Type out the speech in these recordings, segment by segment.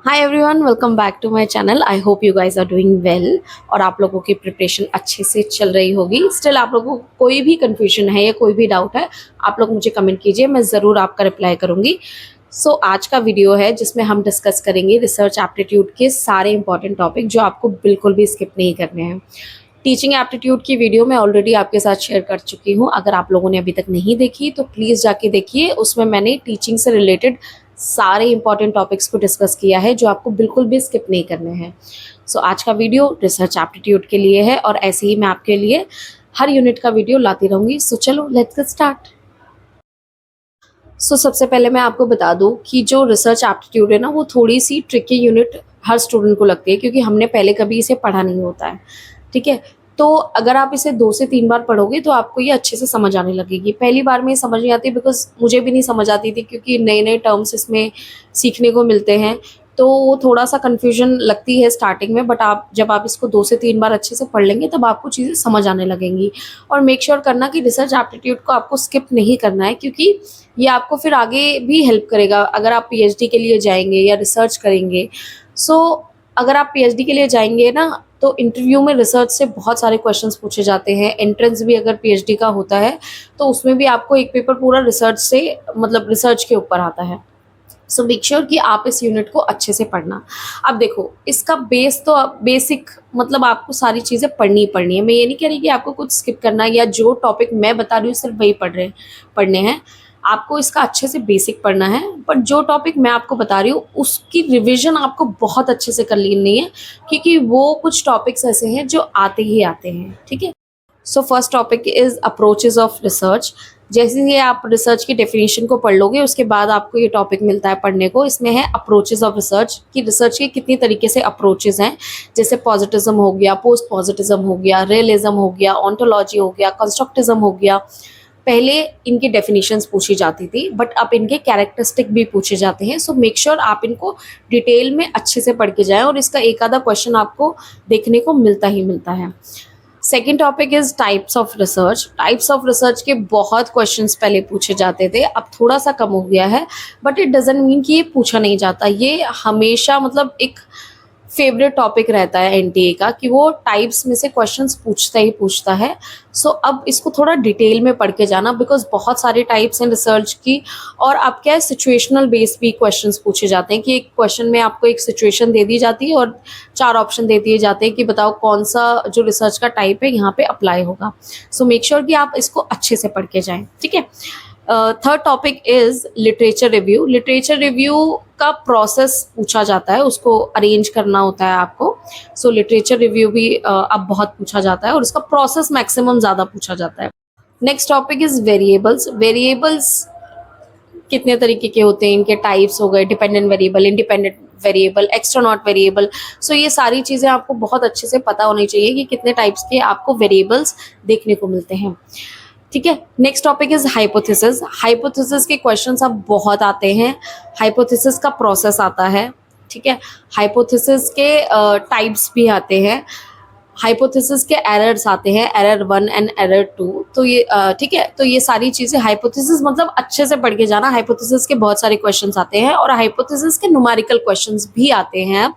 Hi everyone, welcome back to my channel. I hope you guys are doing well और आप लोगों की preparation अच्छे से चल रही होगी। स्टिल आप लोगों को कोई भी कंफ्यूजन है या कोई भी डाउट है, आप लोग मुझे कमेंट कीजिए, मैं ज़रूर आपका रिप्लाई करूंगी। आज का वीडियो है जिसमें हम डिस्कस करेंगे रिसर्च एप्टीट्यूड के सारे इंपॉर्टेंट टॉपिक जो आपको बिल्कुल भी स्किप नहीं करने हैं। टीचिंग एप्टीट्यूड की वीडियो मैं ऑलरेडी आपके साथ शेयर कर चुकी हूँ। अगर आप लोगों ने अभी तक नहीं देखी तो प्लीज़ जाके देखिए। उसमें मैंने टीचिंग से रिलेटेड सारे इंपॉर्टेंट टॉपिक्स को डिस्कस किया है जो आपको बिल्कुल भी स्किप नहीं करने हैं। आज का वीडियो रिसर्च एप्टीट्यूड के लिए है और ऐसे ही मैं आपके लिए हर यूनिट का वीडियो लाती रहूँगी। चलो लेट्स गेट स्टार्ट। सबसे पहले मैं आपको बता दूं कि जो रिसर्च एप्टीट्यूड है ना, वो थोड़ी सी ट्रिकी यूनिट हर स्टूडेंट को लगती है क्योंकि हमने पहले कभी इसे पढ़ा नहीं होता है। ठीक है, तो अगर आप इसे 2 से 3 बार पढ़ोगे तो आपको ये अच्छे से समझ आने लगेगी। पहली बार में ये समझ नहीं आती, बिकॉज़ मुझे भी नहीं समझ आती थी क्योंकि नए-नए टर्म्स इसमें सीखने को मिलते हैं। तो वो थोड़ा-सा कन्फ्यूजन लगती है स्टार्टिंग में, बट जब आप इसको 2 से 3 बार अच्छे से पढ़ लेंगे तब आपको चीज़ें समझ आने लगेंगी। और मेक श्योर करना कि रिसर्च एप्टीट्यूड को आपको स्किप नहीं करना है, क्योंकि ये आपको फिर आगे भी हेल्प करेगा अगर आप पीएचडी के लिए जाएँगे या रिसर्च करेंगे। सो अगर आप पीएचडी के लिए जाएँगे ना, तो इंटरव्यू में रिसर्च से बहुत सारे क्वेश्चंस पूछे जाते हैं। एंट्रेंस भी अगर पीएचडी का होता है तो उसमें भी आपको एक पेपर पूरा रिसर्च से, मतलब रिसर्च के ऊपर आता है। मेक श्योर कि आप इस यूनिट को अच्छे से पढ़ना। अब देखो, इसका बेस तो बेसिक, मतलब आपको सारी चीज़ें पढ़नी ही पढ़नी है। मैं ये नहीं कह रही कि आपको कुछ स्किप करना है या जो टॉपिक मैं बता रही हूँ सिर्फ वही पढ़ने हैं। आपको इसका अच्छे से बेसिक पढ़ना है, बट जो टॉपिक मैं आपको बता रही हूँ उसकी रिविजन आपको बहुत अच्छे से कर लेनी है, क्योंकि वो कुछ टॉपिक्स ऐसे हैं जो आते ही आते हैं। ठीक है, first topic is approaches of research. जैसे ही आप रिसर्च की डेफिनेशन को पढ़ लोगे उसके बाद आपको ये टॉपिक मिलता है पढ़ने को। इसमें है अप्रोचेस ऑफ रिसर्च, कि रिसर्च के कितनी तरीके से अप्रोचेस हैं। जैसे पॉजिटिज्म हो गया, पोस्ट पॉजिटिज्म हो गया, रियलिज्म हो गया, ऑन्टोलॉजी हो गया, कंस्ट्रक्टिज्म हो गया। पहले इनकी डेफिनेशंस पूछी जाती थी, बट अब इनके कैरेक्टरिस्टिक भी पूछे जाते हैं। मेक श्योर आप इनको डिटेल में अच्छे से पढ़ के जाएं और इसका एक आधा क्वेश्चन आपको देखने को मिलता ही मिलता है। Second topic is types of research. Types of research के बहुत क्वेश्चंस पहले पूछे जाते थे, अब थोड़ा सा कम हो गया है, बट इट डजंट मीन कि ये पूछा नहीं जाता। ये हमेशा, मतलब एक फेवरेट टॉपिक रहता है एनटीए का, कि वो टाइप्स में से क्वेश्चंस पूछता ही पूछता है। अब इसको थोड़ा डिटेल में पढ़ के जाना, बिकॉज बहुत सारे टाइप्स हैं रिसर्च की। और अब क्या है, सिचुएशनल बेस्ड भी क्वेश्चंस पूछे जाते हैं, कि एक क्वेश्चन में आपको एक सिचुएशन दे दी जाती है और 4 ऑप्शन दे दिए जाते हैं कि बताओ कौन सा जो रिसर्च का टाइप है यहाँ पे अप्लाई होगा। मेक श्योर कि आप इसको अच्छे से पढ़ के जाएं। ठीक है, third topic is literature review. Literature review का प्रोसेस पूछा जाता है, उसको अरेंज करना होता है आपको। लिटरेचर रिव्यू भी अब बहुत पूछा जाता है और इसका प्रोसेस मैक्सिमम ज़्यादा पूछा जाता है। Next topic is variables. Variables कितने तरीके के होते हैं, इनके टाइप्स हो गए, dependent variable, independent variable, extraneous variable. ये सारी चीज़ें आपको बहुत अच्छे से पता होनी चाहिए कि कितने टाइप्स के आपको वेरिएबल्स देखने को मिलते हैं। ठीक है, next topic is hypothesis. Hypothesis के क्वेश्चंस अब बहुत आते हैं। हाइपोथेसिस का प्रोसेस आता है। ठीक है, हाइपोथेसिस के टाइप्स भी आते हैं। हाइपोथेसिस के एरर्स आते हैं, एरर 1 एंड एरर 2। तो ये ठीक है, तो ये सारी चीज़ें हाइपोथेसिस, मतलब अच्छे से पढ़ के जाना। हाइपोथेसिस के बहुत सारे क्वेश्चंस आते हैं और हाइपोथेसिस के न्यूमेरिकल क्वेश्चंस भी आते हैं।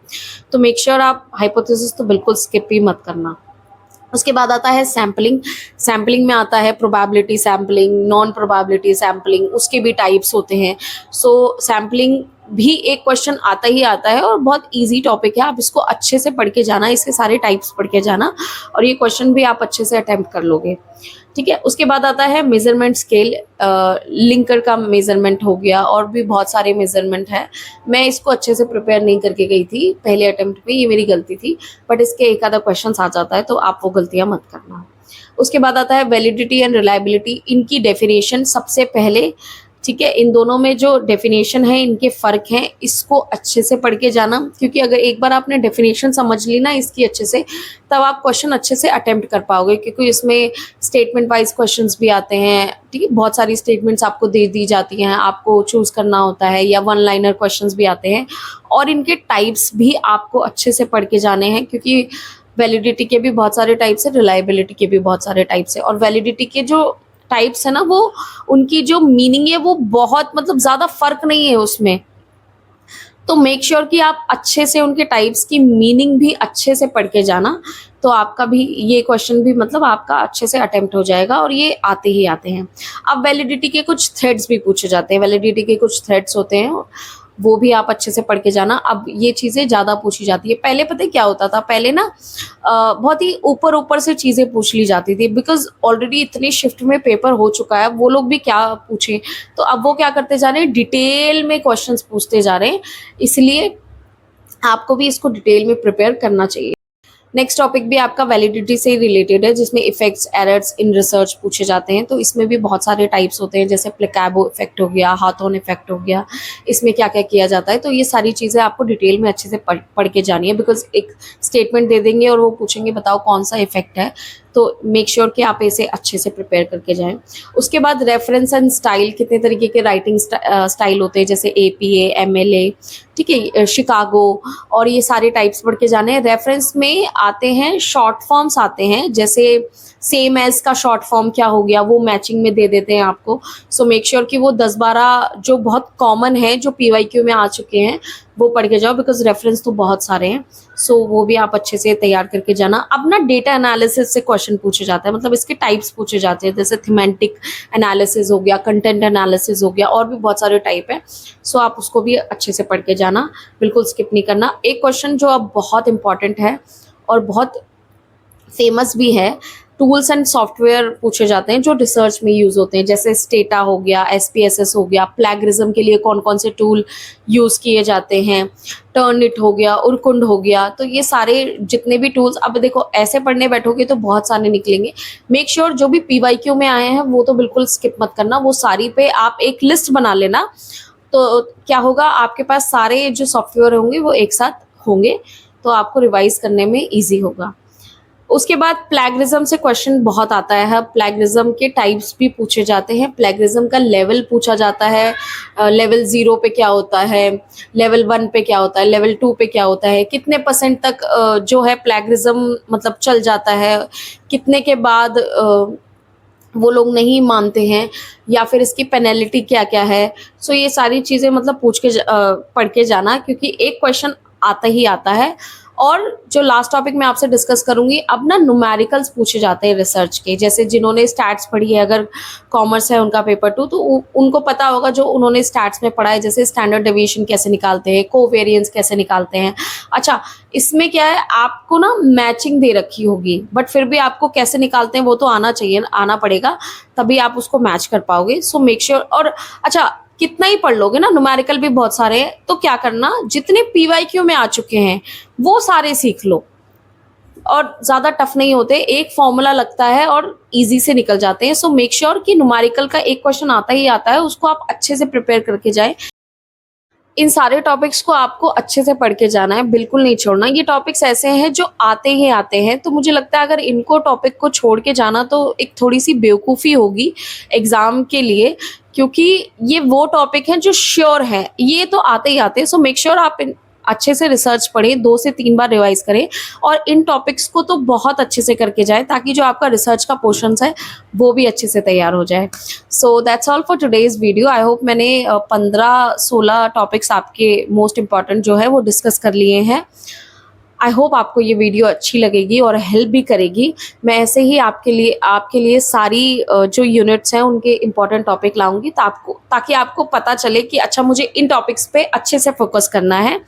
तो मेक श्योर आप हाइपोथेसिस तो बिल्कुल स्किप ही मत करना। उसके बाद आता है सैम्पलिंग। सैम्पलिंग में आता है probability sampling, non probability sampling, उसके भी टाइप्स होते हैं। सैम्पलिंग भी एक क्वेश्चन आता ही आता है और बहुत इजी टॉपिक है। आप इसको अच्छे से पढ़ के जाना, इसके सारे टाइप्स पढ़ के जाना और ये क्वेश्चन भी आप अच्छे से अटेम्प्ट कर लोगे। ठीक है, उसके बाद आता है मेजरमेंट स्केल। लिंकर का मेजरमेंट हो गया और भी बहुत सारे मेजरमेंट है। मैं इसको अच्छे से प्रिपेयर नहीं करके गई थी पहले अटेम्प्ट में, ये मेरी गलती थी, बट इसके एक आधा क्वेश्चन आ जाता है, तो आप वो गलतियां मत करना। उसके बाद आता है वैलिडिटी एंड रिलायबिलिटी। इनकी डेफिनेशन सबसे पहले, ठीक है, इन दोनों में जो डेफिनेशन है, इनके फ़र्क हैं, इसको अच्छे से पढ़ के जाना, क्योंकि अगर एक बार आपने डेफिनेशन समझ ली ना इसकी अच्छे से, तब आप क्वेश्चन अच्छे से अटेम्प्ट कर पाओगे, क्योंकि इसमें स्टेटमेंट वाइज क्वेश्चंस भी आते हैं। ठीक है, बहुत सारी स्टेटमेंट्स आपको दे दी जाती हैं, आपको चूज़ करना होता है, या 1 लाइनर क्वेश्चंस भी आते हैं। और इनके टाइप्स भी आपको अच्छे से पढ़ के जाने हैं, क्योंकि वैलिडिटी के भी बहुत सारे टाइप्स है, रिलायबिलिटी के भी बहुत सारे टाइप्स है। और वैलिडिटी के जो टाइप्स है ना, वो उनकी जो मीनिंग है वो बहुत, मतलब ज़्यादा फर्क नहीं है उसमें। तो मेक श्योर कि आप अच्छे से उनके टाइप्स की मीनिंग भी अच्छे से पढ़ के जाना, तो आपका भी ये क्वेश्चन भी मतलब आपका अच्छे से अटेम्प्ट हो जाएगा, और ये आते ही आते हैं। अब वैलिडिटी के कुछ थ्रेड्स भी पूछे जाते हैं, वैलिडिटी के कुछ थ्रेड्स होते हैं, वो भी आप अच्छे से पढ़ के जाना। अब ये चीज़ें ज़्यादा पूछी जाती है, पहले पता है क्या होता था, पहले ना बहुत ही ऊपर ऊपर से चीज़ें पूछ ली जाती थी, बिकॉज ऑलरेडी इतनी शिफ्ट में पेपर हो चुका है, वो लोग भी क्या पूछें, तो अब वो क्या करते जा रहे हैं, डिटेल में क्वेश्चंस पूछते जा रहे हैं, इसलिए आपको भी इसको डिटेल में प्रिपेयर करना चाहिए। नेक्स्ट टॉपिक भी आपका वैलिडिटी से रिलेटेड है, जिसमें इफेक्ट्स एरर्स इन रिसर्च पूछे जाते हैं। तो इसमें भी बहुत सारे टाइप्स होते हैं, जैसे प्लेकाबो इफेक्ट हो गया, हाथोन इफेक्ट हो गया, इसमें क्या क्या किया जाता है। तो ये सारी चीज़ें आपको डिटेल में अच्छे से पढ़ के जानी है, बिकॉज एक स्टेटमेंट दे देंगे और वो पूछेंगे बताओ कौन सा इफेक्ट है, तो मेक श्योर कि आप इसे अच्छे से प्रिपेयर करके जाएं। उसके बाद रेफरेंस एंड स्टाइल, कितने तरीके के राइटिंग स्टाइल होते हैं, जैसे APA MLA, ठीक है, शिकागो, और ये सारे टाइप्स पढ़ के जाने हैं। रेफरेंस में आते हैं शॉर्ट फॉर्म्स आते हैं, जैसे सेम एज का शॉर्ट फॉर्म क्या हो गया, वो मैचिंग में दे देते हैं आपको। सो मेक श्योर कि वो 10-12 जो बहुत कॉमन है, जो PYQ में आ चुके हैं, वो पढ़ के जाओ, बिकॉज रेफरेंस तो बहुत सारे हैं। सो वो भी आप अच्छे से तैयार करके जाना। अब ना डेटा एनालिसिस से क्वेश्चन पूछे जाते हैं, मतलब इसके टाइप्स पूछे जाते हैं, जैसे थीमेटिक एनालिसिस हो गया, कंटेंट एनालिसिस हो गया, और भी बहुत सारे टाइप है। सो आप उसको भी अच्छे से पढ़ के जाना, बिल्कुल स्किप नहीं करना। एक क्वेश्चन जो अब बहुत इंपॉर्टेंट है और बहुत फेमस भी है, टूल्स एंड सॉफ्टवेयर पूछे जाते हैं जो रिसर्च में यूज़ होते हैं, जैसे स्टेटा हो गया, SPSS हो गया, प्लैगरिज्म के लिए कौन कौन से टूल यूज़ किए जाते हैं, टर्निट हो गया, उरकुंड हो गया। तो ये सारे जितने भी टूल्स, अब देखो ऐसे पढ़ने बैठोगे तो बहुत सारे निकलेंगे। मेक श्योर जो भी PYQ में आए हैं वो तो बिल्कुल स्किप मत करना, वो सारी पे आप एक लिस्ट बना लेना, तो क्या होगा, आपके पास सारे जो सॉफ्टवेयर होंगे वो एक साथ होंगे, तो आपको रिवाइज करने में ईजी होगा। उसके बाद प्लैगरिज्म से क्वेश्चन बहुत आता है, प्लैगरिज्म के टाइप्स भी पूछे जाते हैं, प्लैगरिज्म का लेवल पूछा जाता है, लेवल 0 पे क्या होता है, लेवल 1 पे क्या होता है, लेवल 2 पे क्या होता है, कितने % तक जो है प्लैगरिज्म मतलब चल जाता है, कितने के बाद वो लोग नहीं मानते हैं, या फिर इसकी पेनल्टी क्या क्या है। सो ये सारी चीज़ें मतलब पढ़ के जाना, क्योंकि एक क्वेश्चन आता ही आता है। और जो लास्ट टॉपिक मैं आपसे डिस्कस करूंगी, अब ना न्यूमेरिकल्स पूछे जाते हैं रिसर्च के, जैसे जिन्होंने स्टैट्स पढ़ी है, अगर कॉमर्स है उनका पेपर 2, तो उनको पता होगा, जो उन्होंने स्टैट्स में पढ़ा है, जैसे स्टैंडर्ड डेविएशन कैसे निकालते हैं, कोवेरिएंस कैसे निकालते हैं। अच्छा, इसमें क्या है, आपको ना मैचिंग दे रखी होगी, बट फिर भी आपको कैसे निकालते हैं वो तो आना चाहिए, आना पड़ेगा, तभी आप उसको मैच कर पाओगे। So make sure. और अच्छा, कितना ही पढ़ लोगे ना, न्यूमेरिकल भी बहुत सारे हैं, तो क्या करना, जितने PYQ में आ चुके हैं वो सारे सीख लो, और ज़्यादा टफ नहीं होते, एक फॉर्मूला लगता है और इजी से निकल जाते हैं। सो मेक श्योर कि न्यूमेरिकल का एक क्वेश्चन आता ही आता है, उसको आप अच्छे से प्रिपेयर करके जाएं। इन सारे टॉपिक्स को आपको अच्छे से पढ़ के जाना है, बिल्कुल नहीं छोड़ना। ये टॉपिक्स ऐसे हैं जो आते ही आते हैं, तो मुझे लगता है अगर इनको टॉपिक को छोड़ के जाना तो एक थोड़ी सी बेवकूफ़ी होगी एग्ज़ाम के लिए, क्योंकि ये वो टॉपिक हैं जो श्योर हैं, ये तो आते ही आते हैं। सो मेक श्योर आप अच्छे से रिसर्च पढ़ें, 2 से 3 बार रिवाइज करें, और इन टॉपिक्स को तो बहुत अच्छे से करके जाएं, ताकि जो आपका रिसर्च का पोर्शंस है वो भी अच्छे से तैयार हो जाए। So that's all for today's video. I hope मैंने 15-16 टॉपिक्स आपके मोस्ट इंपॉर्टेंट जो है वो डिस्कस कर लिए हैं। आई होप आपको ये वीडियो अच्छी लगेगी और हेल्प भी करेगी। मैं ऐसे ही आपके लिए सारी जो यूनिट्स हैं उनके इम्पॉर्टेंट टॉपिक लाऊंगी, ताकि आपको पता चले कि अच्छा, मुझे इन टॉपिक्स पे अच्छे से फोकस करना है,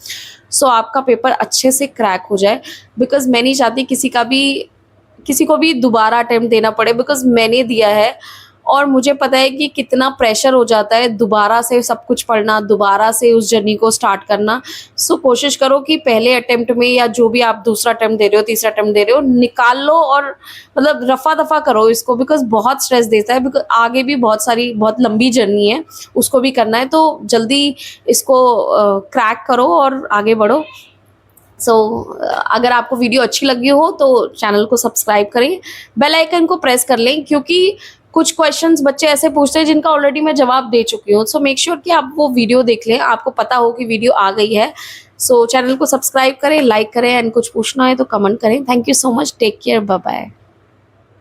सो आपका पेपर अच्छे से क्रैक हो जाए। बिकॉज मैं नहीं चाहती किसी को भी दोबारा अटेम्प्ट देना पड़े, बिकॉज मैंने दिया है और मुझे पता है कि कितना प्रेशर हो जाता है दोबारा से सब कुछ पढ़ना, दोबारा से उस जर्नी को स्टार्ट करना। सो कोशिश करो कि पहले अटेम्प्ट में, या जो भी आप दूसरा अटेम्प्ट दे रहे हो, तीसरा अटेम्प्ट दे रहे हो, निकाल लो और मतलब रफा दफा करो इसको, बिकॉज बहुत स्ट्रेस देता है। बिकॉज आगे भी बहुत लंबी जर्नी है, उसको भी करना है, तो जल्दी इसको क्रैक करो और आगे बढ़ो। अगर आपको वीडियो अच्छी लगी हो तो चैनल को सब्सक्राइब करें, बेल आइकन को प्रेस कर लें, क्योंकि कुछ क्वेश्चंस बच्चे ऐसे पूछते हैं जिनका ऑलरेडी मैं जवाब दे चुकी हूँ। सो मेक श्योर कि आप वो वीडियो देख लें, आपको पता हो कि वीडियो आ गई है। सो चैनल को सब्सक्राइब करें, लाइक करें, एंड कुछ पूछना है तो कमेंट करें। Thank you so much, take care, bye bye.